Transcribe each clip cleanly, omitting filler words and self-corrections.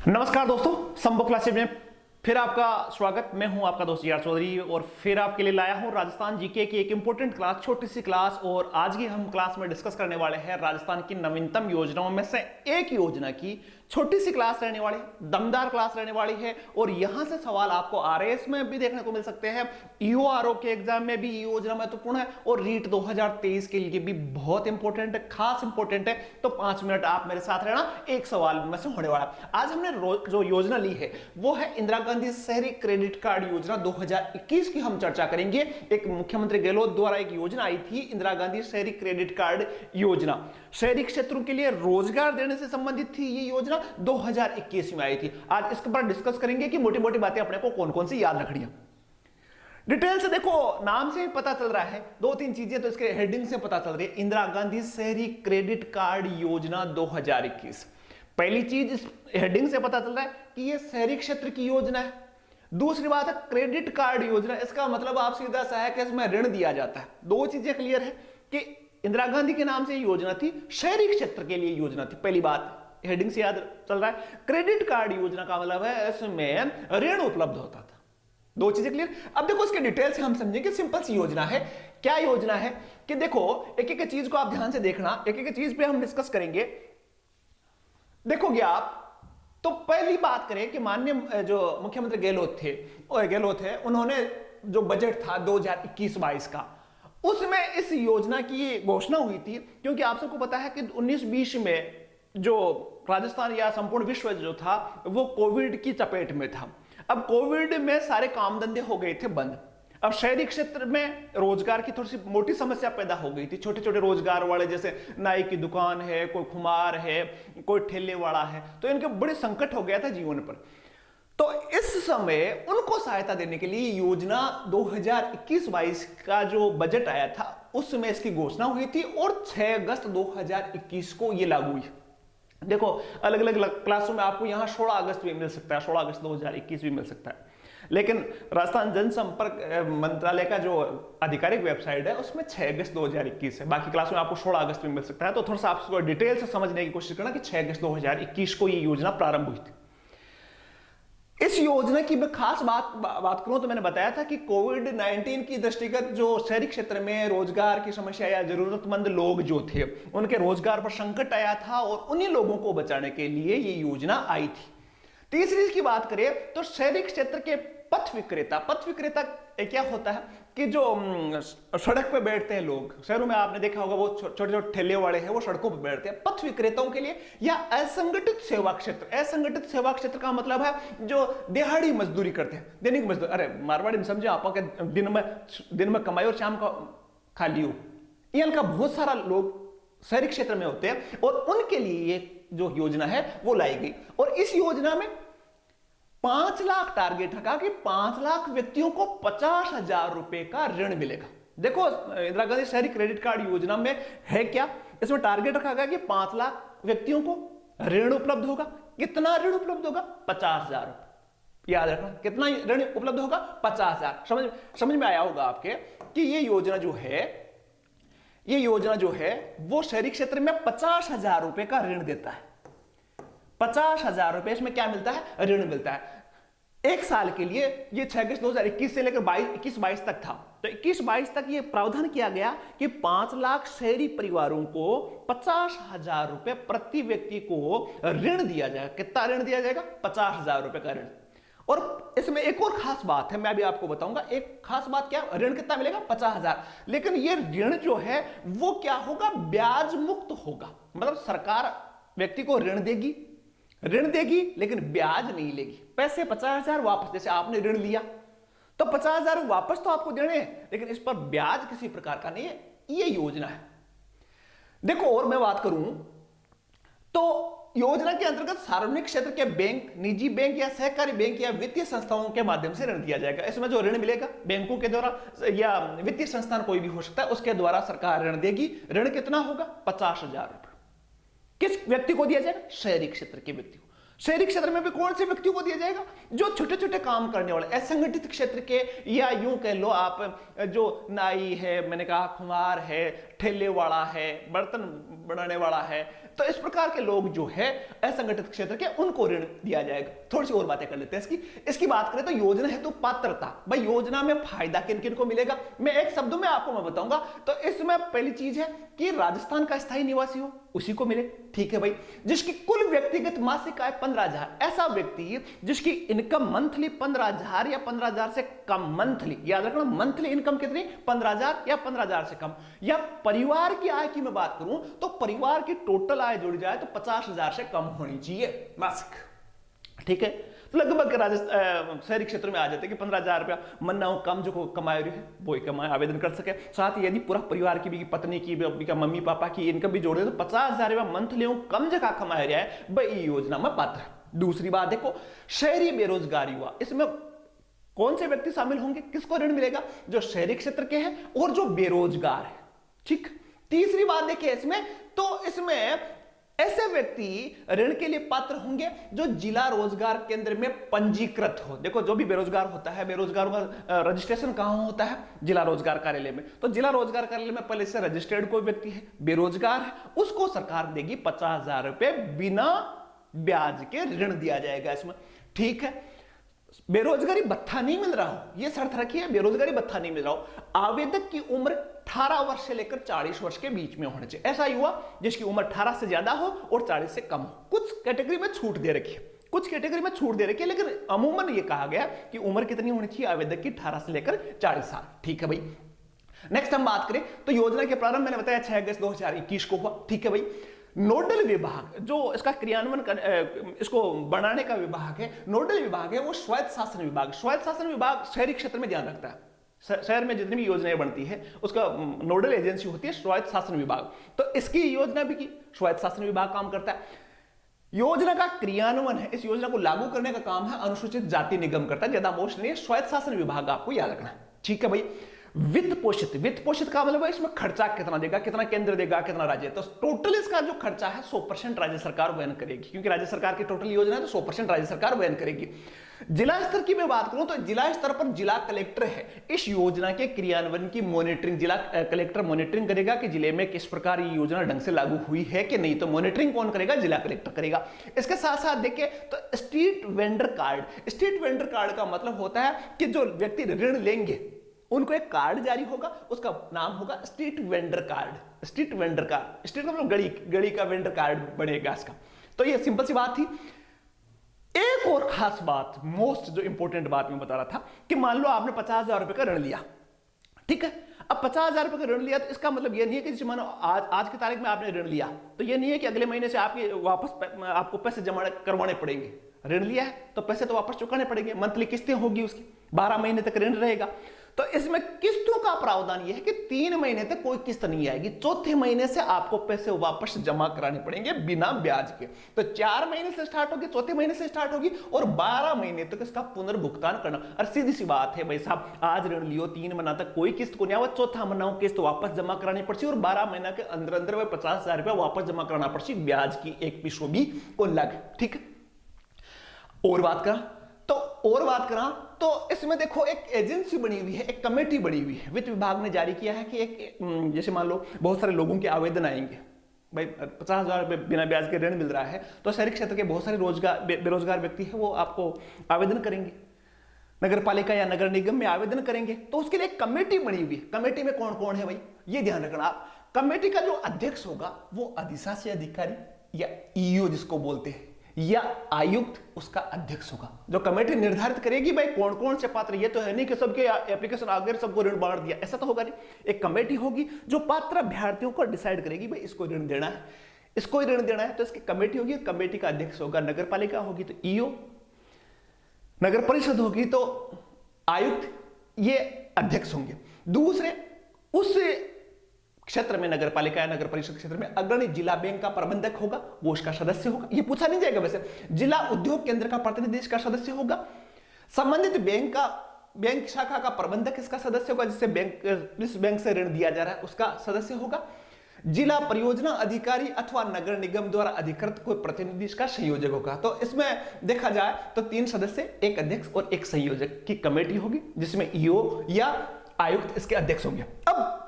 नमस्कार दोस्तों, संभव क्लासेज में फिर आपका स्वागत। मैं हूं आपका दोस्त यार चौधरी और फिर आपके लिए लाया हूं राजस्थान जीके की एक इंपॉर्टेंट क्लास, छोटी सी क्लास। और आज की हम क्लास में डिस्कस करने वाले हैं राजस्थान की नवीनतम योजनाओं में से एक योजना की। छोटी सी क्लास रहने वाली, दमदार क्लास रहने वाली है और यहां से सवाल आपको आरएएस में भी देखने को मिल सकते हैं, ईओआरओ के एग्जाम में भी ये योजना महत्वपूर्ण है और रीट 2023 के लिए भी बहुत इंपॉर्टेंट है, खास इंपॉर्टेंट है। तो 5 मिनट आप मेरे साथ रहना, एक सवाल में से होने वाला। आज हमने जो योजना ली है वो है इंदिरा गांधी शहरी क्रेडिट कार्ड योजना 2021 की हम चर्चा करेंगे। एक मुख्यमंत्री गहलोत द्वारा एक योजना आई थी, इंदिरा गांधी शहरी क्रेडिट कार्ड योजना। शहरी क्षेत्रों के लिए रोजगार देने से संबंधित थी ये योजना, 2021 में आई थी। आज इसके ऊपर डिस्कस करेंगे कि मोटी मोटी बातें अपने को कौन कौन सी याद रखनी है। डिटेल से देखो, नाम से पता चल रहा है, दो तीन चीजें तो इसके हेडिंग से पता चल रही है। इंदिरा गांधी शहरी क्रेडिट कार्ड योजना 2021, पहली चीज इस हेडिंग से पता चल रहा है कि यह शहरी क्षेत्र की योजना है। दूसरी बात है क्रेडिट कार्ड योजना, इसका मतलब आप सीधा सा है कि इसमें ऋण दिया जाता है। दो चीजें क्लियर है कि इंदिरा गांधी के नाम से योजना थी, शहरी क्षेत्र के लिए योजना थी। पहली बात हेडिंग से याद चल रहा है। क्रेडिट कार्ड योजना का मतलब है इसमें ऋण उपलब्ध होता था। दो चीजें क्लियर। अब देखो इसके डिटेल से हम समझेंगे। सिंपल सी योजना है। क्या योजना है कि देखो एक एक चीज को आप ध्यान से देखना, एक एक चीज पे हम डिस्कस करेंगे। देखोगे आप तो पहली बात करें कि माननीय जो मुख्यमंत्री गहलोत थे, उन्होंने जो बजट था 2021-22 का, उसमें इस योजना की घोषणा हुई थी। क्योंकि आप सबको पता है कि 19-20 में जो राजस्थान या संपूर्ण विश्व जो था वो कोविड की चपेट में था। अब कोविड में सारे काम धंधे हो गए थे बंद। अब शहरी क्षेत्र में रोजगार की थोड़ी सी मोटी समस्या पैदा हो गई थी। छोटे छोटे रोजगार वाले, जैसे नाई की दुकान है, कोई खुमार है, कोई ठेले वाला है, तो इनके बड़े संकट हो गया था जीवन पर। तो इस समय उनको सहायता देने के लिए योजना 2021-22 का जो बजट आया था उसमें इसकी घोषणा हुई थी और 6 अगस्त 2021 को यह लागू हुई। देखो अलग अलग क्लासों में आपको यहां 16 अगस्त भी मिल सकता है, 16 अगस्त 2021 भी मिल सकता है, लेकिन राजस्थान जनसंपर्क मंत्रालय का जो आधिकारिक वेबसाइट है उसमें 6 अगस्त 2021 है। बाकी क्लास में आपको 16 अगस्त भी मिल सकता है। तो थोड़ा सा आप डिटेल से समझने की कोशिश करना कि 6 अगस्त 2021 को ये योजना प्रारंभ हुई थी। इस योजना की मैं खास बात करूं तो मैंने बताया था कि कोविड-19 की दृष्टिगत जो शहरी क्षेत्र में रोजगार की समस्या या जरूरतमंद लोग जो थे उनके रोजगार पर संकट आया था और उन्हीं लोगों को बचाने के लिए ये योजना आई थी। तीसरी की बात करें तो शहरी क्षेत्र के पथ विक्रेता क्या होता है कि जो सड़क पे बैठते हैं लोग, शहरों में आपने देखा होगा वो छोटे छोटे ठेले वाले हैं, वो सड़कों पे बैठते हैं। पथ विक्रेताओं के लिए या असंगठित सेवा क्षेत्र का मतलब है जो दिहाड़ी मजदूरी करते हैं, दैनिक मजदूर। अरे मारवाड़ी में समझे आप, दिन में कमाई और शाम का खा लियो, इनका बहुत सारा लोग शहरी क्षेत्र में होते हैं और उनके लिए ये जो योजना है वो लाई गई। और इस योजना में 5 लाख टारगेट रखा कि 5 लाख व्यक्तियों को 50,000 रुपए का ऋण मिलेगा। देखो इंदिरा गांधी शहरी क्रेडिट कार्ड योजना में है क्या, इसमें टारगेट रखा गया कि 5 लाख व्यक्तियों को ऋण उपलब्ध होगा। कितना ऋण उपलब्ध होगा? 50,000 रुपए। याद रखना, कितना ऋण उपलब्ध होगा? 50,000। समझ में आया होगा आपके कि ये योजना जो है वो शहरी क्षेत्र में 50,000 रुपए का ऋण देता है। 50,000 रुपए इसमें क्या मिलता है? ऋण मिलता है एक साल के लिए। ये 6 अगस्त 2021 से लेकर 21-22 तक था। तो 21-22 तक ये प्रावधान किया गया कि 5 लाख शहरी परिवारों को 50,000 रुपए प्रति व्यक्ति को ऋण दिया जाएगा। कितना ऋण दिया जाएगा? 50,000 रुपए का ऋण। और इसमें एक और खास बात है, मैं अभी आपको बताऊंगा। एक खास बात क्या? ऋण कितना मिलेगा? 50,000। लेकिन ये ऋण जो है वो क्या होगा? ब्याज मुक्त होगा। मतलब सरकार व्यक्ति को ऋण देगी लेकिन ब्याज नहीं लेगी। पैसे 50,000 वापस, जैसे आपने ऋण लिया तो 50,000 वापस तो आपको देने हैं, लेकिन इस पर ब्याज किसी प्रकार का नहीं है। ये योजना है। देखो और मैं बात करूं तो योजना के अंतर्गत सार्वजनिक क्षेत्र के बैंक, निजी बैंक या सहकारी बैंक या वित्तीय संस्थाओं के माध्यम से ऋण दिया जाएगा। इसमें जो ऋण मिलेगा बैंकों के द्वारा या वित्तीय संस्थान कोई भी हो सकता है, उसके द्वारा सरकार ऋण देगी। ऋण कितना होगा? 50,000 रुपए। किस व्यक्ति को दिया जाएगा? शहरी क्षेत्र के व्यक्ति को। शहरी क्षेत्र में भी कौन से व्यक्तियों को दिया जाएगा? जो छोटे छोटे काम करने वाले, असंगठित क्षेत्र के, या यूं कह लो आप जो नाई है, मैंने कहा खुमार है, ठेले वाला है, बर्तन बनाने वाला है, तो इस प्रकार के लोग जो है असंगठित क्षेत्र के, उनको ऋण दिया जाएगा। थोड़ी सी और बातें कर लेते हैं इसकी बात करें तो योजना हेतु पात्रता, भाई योजना में फायदा किन किन को मिलेगा, मैं एक शब्दों में आपको मैं बताऊंगा। तो इसमें पहली चीज है कि राजस्थान का स्थायी निवासी हो उसी को मिले, ठीक है भाई। जिसकी कुल व्यक्तिगत मासिक आय 15,000, ऐसा व्यक्ति जिसकी इनकम मंथली 15,000 या 15,000 से कम, मंथली याद रखना, मंथली इनकम कितनी, 15,000 या 15,000 से कम। या परिवार की आय की मैं बात करूं तो परिवार की टोटल आय जुड़ जाए तो 50,000 से कम होनी चाहिए मासिक, ठीक है। तो लगभग शहरी क्षेत्र में आ जाते हैं कि 15,000 रुपया मन्ना कम जो कमाए रहे हैं वो कमाए आवेदन कर सके। साथ ही यदि पूरा परिवार की भी, पत्नी की भी, मम्मी पापा की इनकम भी जोड़ दे तो 50,000 रुपया मंथली कम जगह कमाया रहा है भाई योजना में पात्र है। दूसरी बात देखो, शहरी बेरोजगार युवा, इसमें कौन से व्यक्ति शामिल होंगे, किसको ऋण मिलेगा, जो शहरी क्षेत्र के हैं और जो बेरोजगार है, ठीक। तीसरी बात देखिए इसमें, तो इसमें ऐसे व्यक्ति ऋण के लिए पात्र होंगे जो जिला रोजगार केंद्र में पंजीकृत हो। देखो जो भी बेरोजगार होता है, बेरोजगार का रजिस्ट्रेशन कहां होता है, जिला रोजगार कार्यालय में। तो जिला रोजगार कार्यालय में पहले से रजिस्टर्ड कोई व्यक्ति है, बेरोजगार है, उसको सरकार देगी 50,000 रुपए बिना ब्याज के ऋण दिया जाएगा इसमें, ठीक है। बेरोजगारी भत्ता नहीं मिल रहा हो, यह शर्त रखी है, बेरोजगारी भत्ता नहीं मिल रहा हो। आवेदक की उम्र 18 वर्ष से लेकर 40 वर्ष के बीच में होना चाहिए, ऐसा युवा जिसकी उम्र 18 से ज्यादा हो और 40 से कम हो। कुछ कैटेगरी में छूट दे रखी है, कुछ कैटेगरी में छूट दे रखी है, लेकिन अमूमन यह कहा गया कि उम्र कितनी होनी चाहिए आवेदक की, 18 से लेकर 40 साल, ठीक है भाई। नेक्स्ट हम बात करें तो योजना के प्रारंभ मैंने बताया 6 अगस्त 2021 को हुआ, ठीक है भाई। नोडल विभाग जो इसका क्रियान्वयन इसको बनाने का विभाग है, नोडल विभाग है वो स्वायत्त शासन विभाग। स्वायत्त शासन विभाग शहरी क्षेत्र में ध्यान रखता है, शहर में जितनी भी योजनाएं बनती है उसका नोडल एजेंसी होती है स्वायत्त शासन विभाग। तो इसकी योजना भी की स्वायत्त शासन विभाग काम करता है। योजना का क्रियान्वयन है, इस योजना को लागू करने का काम है अनुसूचित जाति निगम करता है, ज्यादा मोस्ट नहीं है, स्वायत्त शासन विभाग आपको याद रखना है, ठीक है भाई। वित्त पोषित का मतलब है इसमें खर्चा कितना देगा, कितना केंद्र देगा, कितना राज्य। तो टोटल इसका जो खर्चा है 100% राज्य सरकार वहन करेगी, क्योंकि राज्य सरकार की टोटल योजना है तो 100% राज्य सरकार वहन करेगी। जिला स्तर की मैं बात करूं तो जिला स्तर पर जिला कलेक्टर है इस योजना के क्रियान्वयन की मॉनिटरिंग, जिला कलेक्टर मॉनिटरिंग करेगा कि जिले में किस प्रकार ये योजना ढंग से लागू हुई है कि नहीं। तो मॉनिटरिंग कौन करेगा, जिला कलेक्टर करेगा। इसके साथ साथ देखिए तो street vendor card, street vendor card का मतलब होता है कि जो व्यक्ति ऋण लेंगे उनको एक कार्ड जारी होगा, उसका नाम होगा street vendor card. Street vendor card, street का मतलब गली का वेंडर कार्ड बनेगा इसका। तो ये सिंपल सी बात थी। एक और खास बात, मोस्ट जो इंपॉर्टेंट बात मैं बता रहा था कि मान लो आपने 50,000 रुपए का ऋण लिया, ठीक है। अब 50,000 रुपए का ऋण लिया तो इसका मतलब ये नहीं है कि जैसे मानो आज की तारीख में आपने ऋण लिया तो ये नहीं है कि अगले महीने से आपके वापस आपको पैसे जमा करवाने पड़ेंगे। ऋण लिया है तो पैसे तो वापस चुकाने पड़ेंगे, मंथली किस्तें होगी उसकी, 12 महीने तक ऋण रहेगा। तो इसमें किस्तों का प्रावधान यह है कि 3 महीने तक कोई किस्त नहीं आएगी, चौथे महीने से आपको पैसे वापस जमा कराने पड़ेंगे बिना ब्याज के। तो 4 महीने से स्टार्ट होगी, चौथे महीने से स्टार्ट होगी और 12 महीने तक इसका पुनर्भुगतान करना। और सीधी सी बात है भाई साहब, आज ऋण लियो 3 महीना तक कोई किस्त को नहीं आवा, चौथा महीना किस्त वापस जमा करानी पड़ती और 12 महीना के अंदर अंदर वह 50,000 रुपया वापस जमा कराना पड़ती, ब्याज की एक पैसा भी को लग, ठीक है। और बात करा तो इसमें देखो एक एजेंसी बनी हुई है, एक कमेटी बनी हुई है, वित्त विभाग ने जारी किया है कि एक जैसे मान लो बहुत सारे लोगों के आवेदन आएंगे, भाई 50,000 रुपये बिना ब्याज के ऋण मिल रहा है, तो शहरी क्षेत्र के बहुत सारे बेरोजगार व्यक्ति है वो आपको आवेदन करेंगे, नगर पालिका या नगर निगम में आवेदन करेंगे। तो उसके लिए एक कमेटी बनी हुई है। कमेटी में कौन कौन है भाई, ये ध्यान रखना आप। कमेटी का जो अध्यक्ष होगा वो अधिशासी अधिकारी या ईओ जिसको बोलते हैं, या आयुक्त उसका अध्यक्ष होगा। जो कमेटी निर्धारित करेगी भाई कौन कौन से पात्र, ये तो है नहीं कि सबके एप्लीकेशन आगे सबको ऋण बांट दिया, ऐसा तो होगा नहीं। एक कमेटी होगी जो पात्र अभ्यर्थियों को डिसाइड करेगी भाई इसको ऋण देना है, इसको ऋण देना है, तो इसकी कमेटी होगी। कमेटी का अध्यक्ष होगा, नगर पालिका होगी तो ईओ, नगर परिषद होगी तो आयुक्त, ये अध्यक्ष होंगे। दूसरे उस क्षेत्र में नगर पालिका या नगर परिषद क्षेत्र में अग्रणी जिला बैंक का प्रबंधक होगा, वो उसका सदस्य होगा। ये पूछा नहीं जाएगा वैसे। जिला उद्योग केंद्र का प्रतिनिधि इसका सदस्य होगा। संबंधित बैंक शाखा का प्रबंधक इसका सदस्य होगा, जिस बैंक से ऋण दिया जा रहा है उसका सदस्य होगा। जिला परियोजना अधिकारी अथवा नगर निगम द्वारा अधिकृत कोई प्रतिनिधि इसका संयोजक होगा। तो इसमें देखा जाए तो 3 सदस्य, एक अध्यक्ष और एक संयोजक की कमेटी होगी, जिसमें ईओ या आयुक्त इसके अध्यक्ष होंगे। अब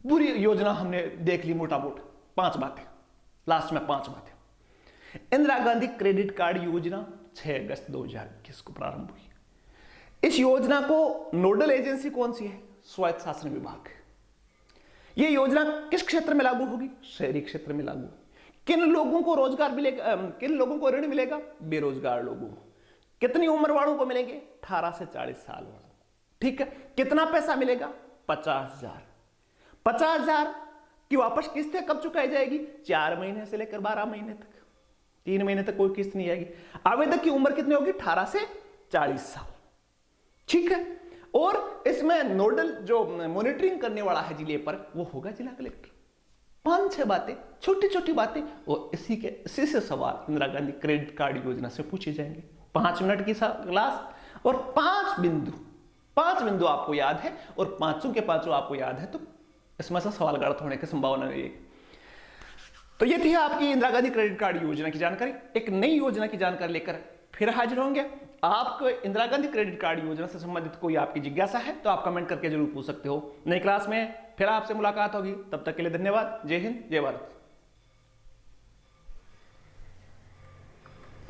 पूरी योजना हमने देख ली मोटा मोटा, 5 बातें, लास्ट में 5 बातें। इंदिरा गांधी क्रेडिट कार्ड योजना 6 अगस्त 2021 को प्रारंभ हुई। इस योजना को नोडल एजेंसी कौन सी है? स्वायत्त शासन विभाग। यह योजना किस क्षेत्र में लागू होगी? शहरी क्षेत्र में लागू। किन लोगों को रोजगार मिलेगा, किन लोगों को ऋण मिलेगा? बेरोजगार लोगों को। कितनी उम्र वालों को मिलेंगे? 18 से 40 साल वालों। ठीक है। कितना पैसा मिलेगा? 50,000। 50,000 की वापस किस्तें कब चुकाई जाएगी? 4 महीने से लेकर 12 महीने तक। 3 महीने तक कोई किस्त नहीं आएगी। आवेदक की उम्र कितनी होगी? 18 से 40 साल। ठीक है। और इसमें नोडल जो मॉनिटरिंग करने वाला है जिले पर, वो होगा जिला कलेक्टर। 5-6 बातें, छोटी छोटी बातें, और इसी से सवाल इंदिरा गांधी क्रेडिट कार्ड योजना से पूछे जाएंगे। 5 मिनट की क्लास और 5 बिंदु आपको याद है, और पांचों के पांचों आपको याद है, तो इसमें से सवाल गलत होने की संभावना नहीं है। तो ये थी आपकी इंदिरा गांधी क्रेडिट कार्ड योजना की जानकारी। एक नई योजना की जानकारी लेकर फिर हाजिर होंगे। आपको इंदिरा गांधी क्रेडिट कार्ड योजना से संबंधित कोई आपकी जिज्ञासा है तो आप कमेंट करके जरूर पूछ सकते हो। नई क्लास में फिर आपसे मुलाकात होगी। तब तक के लिए धन्यवाद। जय हिंद, जय भारत।